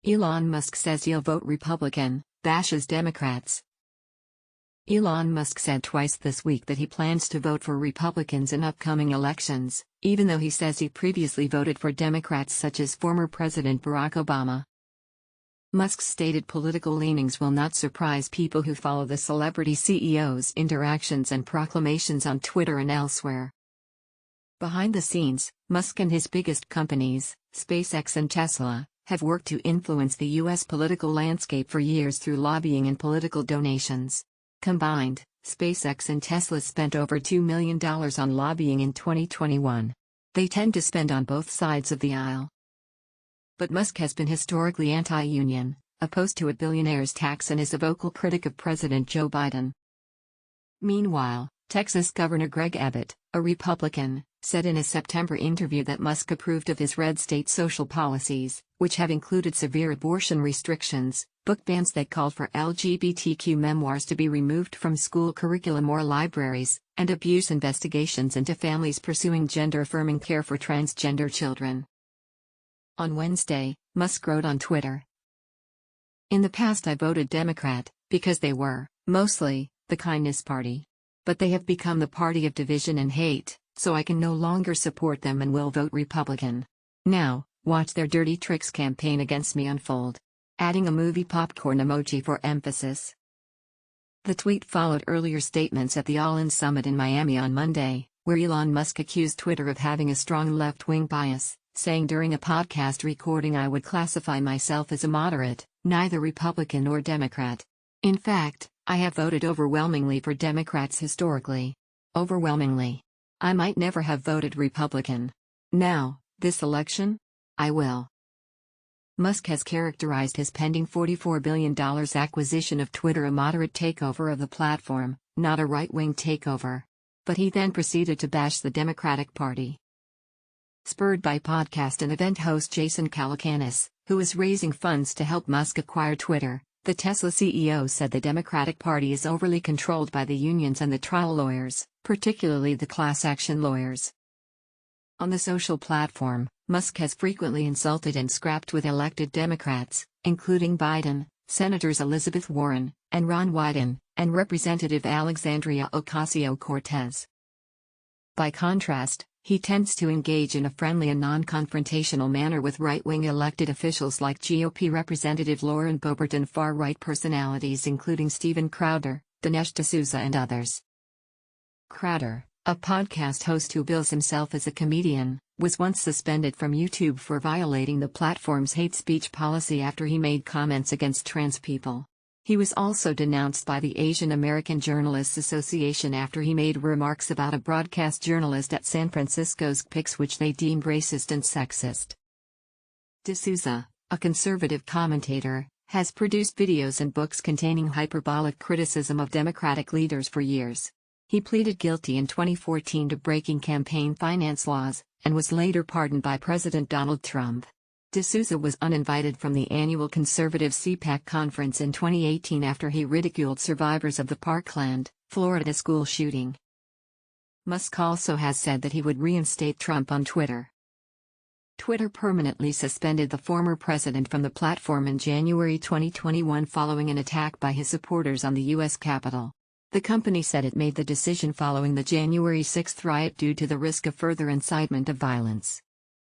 Elon Musk says he'll vote Republican, bashes Democrats. Elon Musk said twice this week that he plans to vote for Republicans in upcoming elections, even though he says he previously voted for Democrats such as former President Barack Obama. Musk's stated political leanings will not surprise people who follow the celebrity CEO's interactions and proclamations on Twitter and elsewhere. Behind the scenes, Musk and his biggest companies, SpaceX and Tesla, have worked to influence the U.S. political landscape for years through lobbying and political donations. Combined, SpaceX and Tesla spent over $2 million on lobbying in 2021. They tend to spend on both sides of the aisle. But Musk has been historically anti-union, opposed to a billionaire's tax, and is a vocal critic of President Joe Biden. Meanwhile, Texas Governor Greg Abbott, a Republican, said in a September interview that Musk approved of his red state social policies, which have included severe abortion restrictions, book bans that called for LGBTQ memoirs to be removed from school curriculum or libraries, and abuse investigations into families pursuing gender-affirming care for transgender children. On Wednesday, Musk wrote on Twitter, "In the past I voted Democrat, because they were, mostly, the kindness party. But they have become the party of division and hate, so I can no longer support them and will vote Republican. Now, watch their dirty tricks campaign against me unfold." Adding a movie popcorn emoji for emphasis. The tweet followed earlier statements at the All-In Summit in Miami on Monday, where Elon Musk accused Twitter of having a strong left-wing bias, saying during a podcast recording, "I would classify myself as a moderate, neither Republican nor Democrat. In fact, I have voted overwhelmingly for Democrats historically. Overwhelmingly. I might never have voted Republican. Now, this election? I will." Musk has characterized his pending $44 billion acquisition of Twitter a moderate takeover of the platform, not a right-wing takeover. But he then proceeded to bash the Democratic Party. Spurred by podcast and event host Jason Calacanis, who is raising funds to help Musk acquire Twitter, the Tesla CEO said the Democratic Party is overly controlled by the unions and the trial lawyers, particularly the class action lawyers. On the social platform, Musk has frequently insulted and scrapped with elected Democrats, including Biden, Senators Elizabeth Warren and Ron Wyden, and Representative Alexandria Ocasio-Cortez. By contrast, he tends to engage in a friendly and non-confrontational manner with right-wing elected officials like GOP Representative Lauren Boebert and far-right personalities including Steven Crowder, Dinesh D'Souza and others. Crowder, a podcast host who bills himself as a comedian, was once suspended from YouTube for violating the platform's hate speech policy after he made comments against trans people. He was also denounced by the Asian American Journalists Association after he made remarks about a broadcast journalist at San Francisco's PIX which they deemed racist and sexist. D'Souza, a conservative commentator, has produced videos and books containing hyperbolic criticism of Democratic leaders for years. He pleaded guilty in 2014 to breaking campaign finance laws, and was later pardoned by President Donald Trump. D'Souza was uninvited from the annual conservative CPAC conference in 2018 after he ridiculed survivors of the Parkland, Florida school shooting. Musk also has said that he would reinstate Trump on Twitter. Twitter permanently suspended the former president from the platform in January 2021 following an attack by his supporters on the U.S. Capitol. The company said it made the decision following the January 6 riot due to the risk of further incitement of violence.